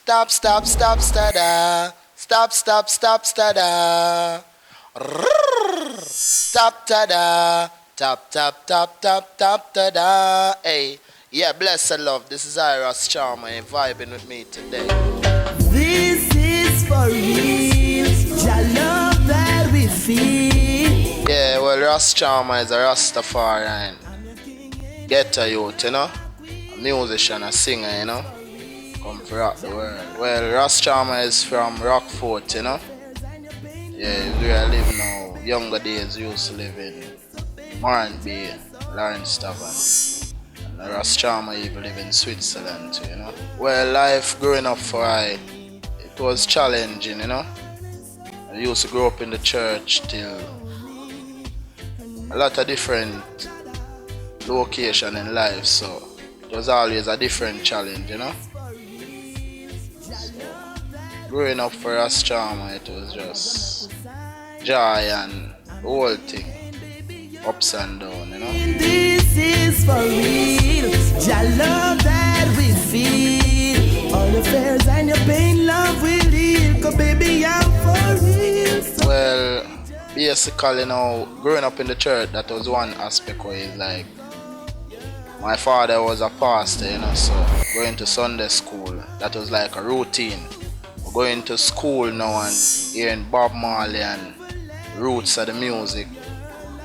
Stop, stop, stop, stada. Stop, stop, stop, stada. Stop, tada. Tap, tap, tap, tap, tap, tada. Hey, yeah, bless and love. This is Ras Charmer vibing with me today. This is for real. Your love that we feel. Yeah, well, Ras Charmer is a Rastafarian. Ghetto youth, you know? A musician, a singer, you know? Come for rock the world. Well, Ras Charmer is from Rockfort, you know? Yeah, where I live now. Younger days used to live in Marant Bay, Lawrence Tavern. And Ras Charmer even live in Switzerland too, you know? Well, life growing up for I, it was challenging, you know? I used to grow up in the church till a lot of different location in life, so it was always a different challenge, you know. So, growing up for Ras Charmer, it was just joy and the whole thing, ups and downs, you know. This is for real. Your love that we feel. All the fears and your pain, love will heal. 'Cause baby, I'm for real. Well, basically now, growing up in the church, that was one aspect where it's like, my father was a pastor, you know, so going to Sunday school, that was like a routine. Going to school now and hearing Bob Marley and roots of the music.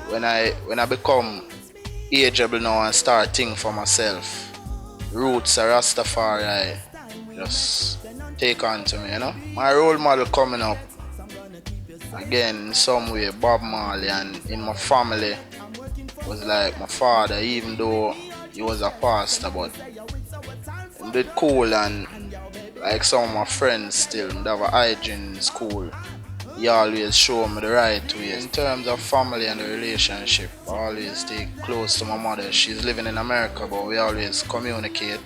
When I become ageable now and start thinking for myself, roots of Rastafari just take on to me, you know. My role model coming up, again, in some way, Bob Marley, and in my family was like my father, even though he was a pastor, but he did cool, and like some of my friends still, they have a hygiene in school. He always show me the right way. In terms of family and the relationship, I always stay close to my mother. She's living in America, but we always communicate,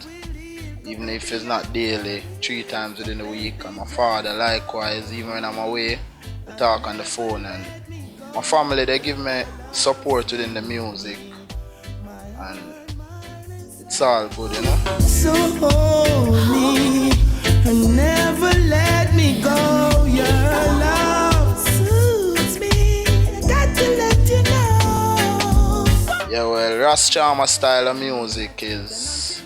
even if it's not daily, 3 times within the week. And my father likewise, even when I'm away, we talk on the phone. And my family, they give me support within the music, and it's all good, you know. So hold me and never let me go. Your love suits me. Got to let you know. Yeah, well, Ras Charmer style of music is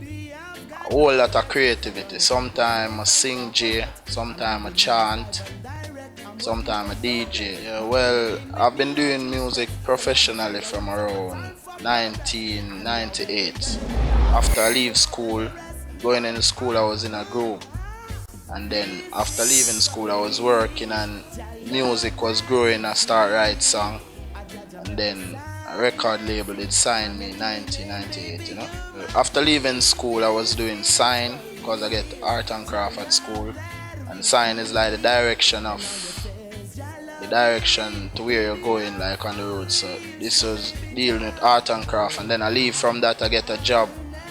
a whole lot of creativity. Sometimes I sing J, sometimes I chant, sometimes I DJ. Yeah, well, I've been doing music professionally from around 1998. After I leave school, going into school, I was in a group. And then after leaving school, I was working and music was growing. I started write song. And then a record label did sign me in 1998, you know. After leaving school, I was doing sign because I get art and craft at school. And sign is like the direction to where you're going, like on the road. So this was dealing with art and craft, and then I leave from that. I get a job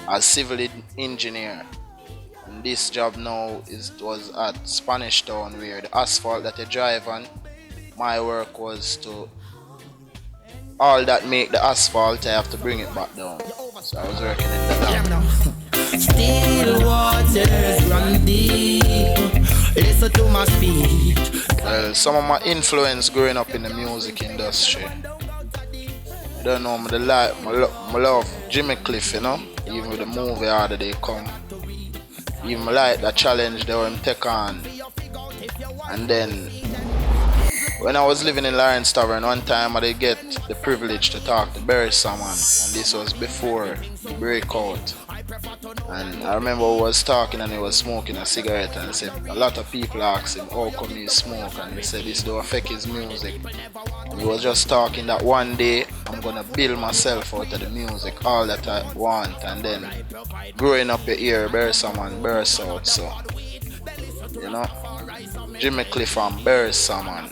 as civil engineer, and this job now was at Spanish Town, where the asphalt that you drive on, my work was to all that make the asphalt, I have to bring it back down. So I was working in the lab. Still waters run deep. Listen to my speech. Well, some of my influence growing up in the music industry, I don't know, I love Jimmy Cliff, you know, even with the movie Harder They Come. Even like the challenge they were take on. And then when I was living in Lawrence Tavern, one time I did get the privilege to talk to Barry Salmon, and this was before the breakout. And I remember we was talking and he was smoking a cigarette, and he said a lot of people asked him how come he smoke, and he said this don't affect his music. And he was just talking that one day I'm gonna build myself out of the music, all that I want. And then growing up you hear Barry Salmon burst out, so you know, Jimmy Cliff and Barry Salmon.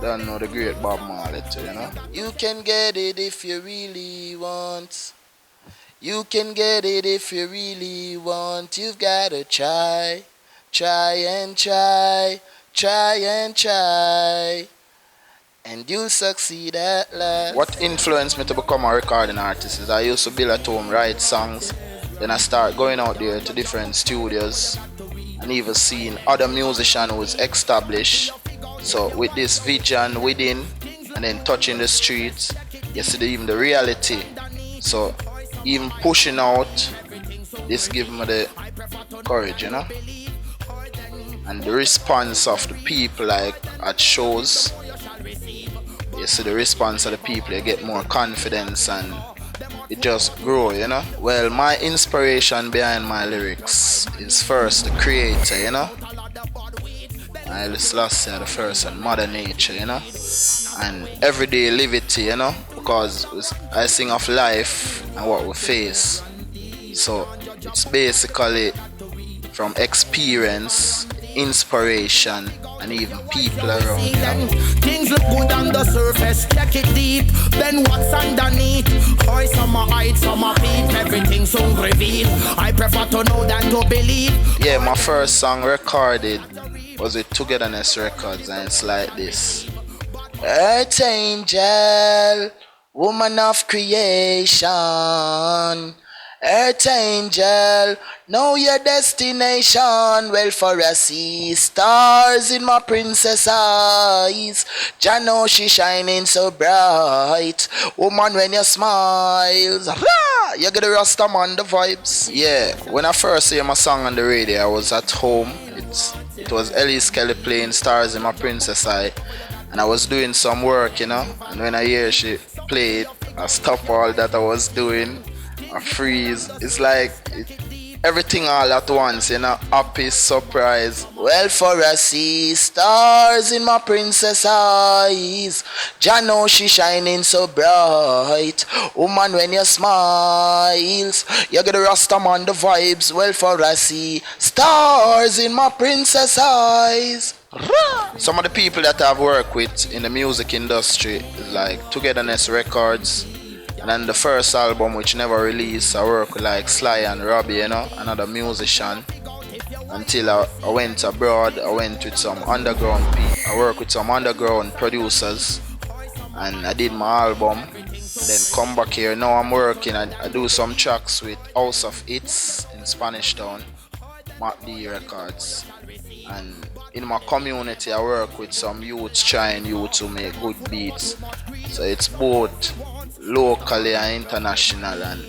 Don't know the great Bob Marley too, you know. You can get it if you really want. You can get it if you really want. You've gotta try, try and try, try and try, and you'll succeed at last. What influenced me to become a recording artist is I used to build at home, write songs, Then I start going out there to different studios and even seeing other musicians who's established. So with this vision within and then touching the streets, you see even the reality. So even pushing out, this give me the courage, you know. And the response of the people, like at shows, you see the response of the people, you get more confidence and it just grow, you know. Well, my inspiration behind my lyrics is first the creator, you know. I last the first and Mother Nature, you know, and everyday liberty, you know, because I sing of life and what we face. So it's basically from experience, inspiration, and even people around, you know? Things look good on the surface, check it deep, then what's underneath? Hoy, some are hide, some are peep, everything soon reveal. I prefer to know than to believe. Yeah, my first song recorded was with Togetherness Records, and it's like this. Earth angel, woman of creation. Earth angel, know your destination. Well, for I see stars in my princess eyes. Jah know she shining so bright. Woman, when you smiles, rah, you get the Rasta man the vibes. Yeah, when I first hear my song on the radio, I was at home. It was Ellis Kelly playing Stars in My Princess Eye, and I was doing some work, you know. And when I hear she play it, I stop all that I was doing. I freeze. It's like everything all at once, you know. Happy surprise. Well, for I see stars in my princess eyes. Jah know she shining so bright. Woman, when you smiles, you get the Rasta man the vibes. Well, for I see stars in my princess eyes. Some of the people that I've worked with in the music industry is like Togetherness Records. And then the first album, which never released, I work with like Sly and Robbie, you know, another musician. Until I went abroad, I went with some underground people. I work with some underground producers, and I did my album. Then come back here. Now I'm working. I do some tracks with House of Hits in Spanish Town, Mac D Records. And in my community, I work with some youths, trying to make good beats. So it's both locally and international, and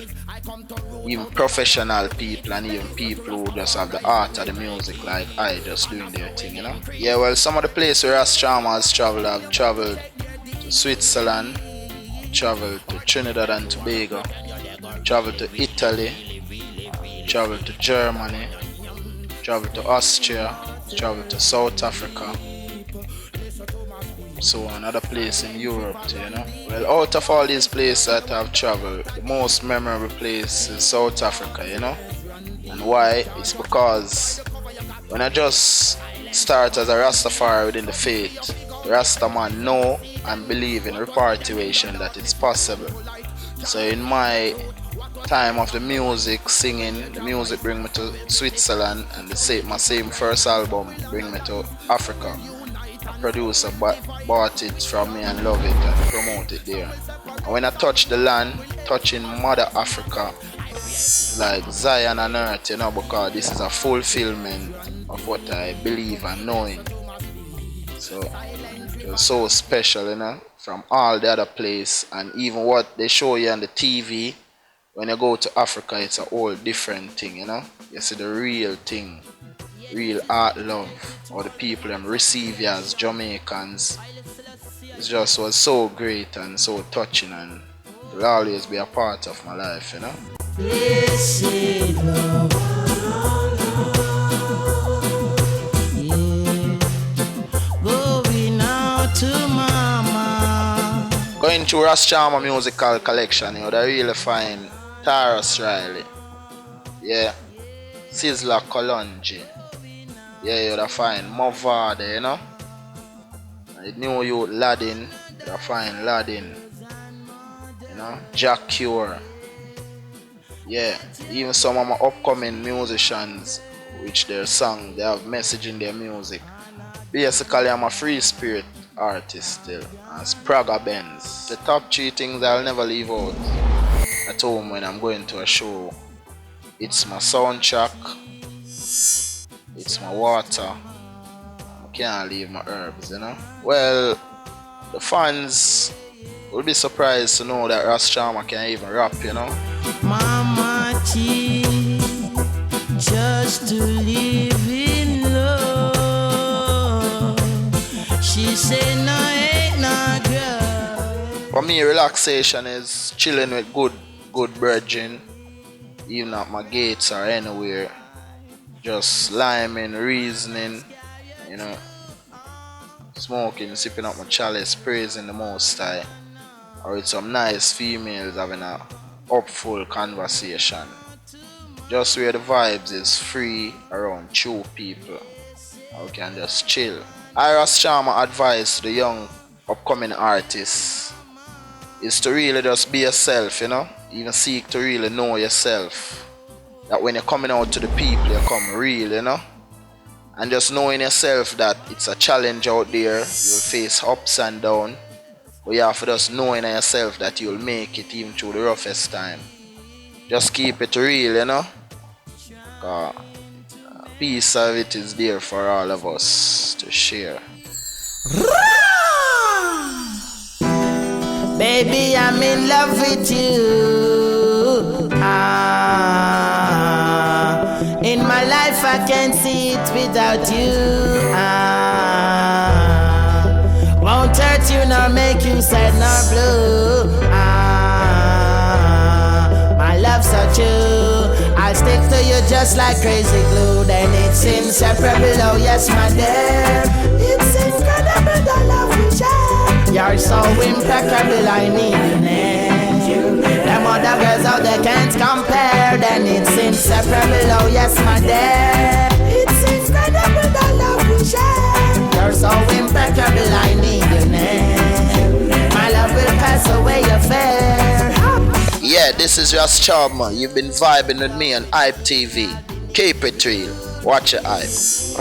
even professional people and even people who just have the art of the music, like I just doing their thing, you know. Yeah, well, some of the places where Ras Charmer has traveled, I've traveled to Switzerland, traveled to Trinidad and Tobago, traveled to Italy, traveled to Germany, traveled to Austria, traveled to South Africa, so another place in Europe too, you know. Well, out of all these places that I've traveled, the most memorable place is South Africa, you know. And why? It's because when I just start as a Rastafari within the faith, the Rasta man know and believe in repatriation, that it's possible. So in my time of the music, singing, the music bring me to Switzerland, and my same first album bring me to Africa. Producer bought it from me and love it and promote it there. And when I touch the land, touching Mother Africa, it's like Zion on earth, you know, because this is a fulfillment of what I believe and knowing. So it was so special, you know, from all the other places, and even what they show you on the TV. When you go to Africa, it's a whole different thing, you know. You see the real thing. Real art love, or the people them receive you as Jamaicans. It just was so great and so touching, and it will always be a part of my life, you know. Blessed love, yeah. Going out to mama. Going through Ras Charmer musical collection, you would really find Taras Riley, yeah, Sizzla Kalonji. Yeah, you'd find Movada, you know. And the new youth Ladin, you'd find Ladin, you know, Jack Cure. Yeah, even some of my upcoming musicians, which their song, they have message in their music. Basically, I'm a free spirit artist still, as Praga Benz. The top 3 things I'll never leave out at home when I'm going to a show It's my soundtrack. It's my water. I can't leave my herbs, you know. Well, the fans will be surprised to know that Ras Charmer can even rap, you know. Mama T, just to live in love. She said no ain't no girl. For me, relaxation is chilling with good brethren, even at my gates or anywhere. Just liming, reasoning, you know, smoking, sipping up my chalice, praising the Most High, or with some nice females having a hopeful conversation. Just where the vibes is free around two people, we can just chill. Ras Charmer advice to the young upcoming artists is to really just be yourself, you know, even seek to really know yourself. That when you're coming out to the people, you come real, you know. And just knowing yourself that it's a challenge out there, you'll face ups and downs. But you have to just knowing yourself that you'll make it even through the roughest time. Just keep it real, you know. Piece of it is there for all of us to share. Baby, I'm in love with you. In my life, I can't see it without you. Won't hurt you nor make you sad nor blue. My love's so true. I'll stick to you just like crazy glue. Then it's inseparable. Oh yes, my dear. It's incredible the love we share. You're so impeccable, I need you near. Them other girls out there can't compare. Then it's inseparable, oh yes my dear. It's incredible the love we share. You're so impeccable, I need you near. My love will pass away your fear. Yeah, this is Ras Charmer. You've been vibing with me on Hype TV. Keep it real. Watch your eyes.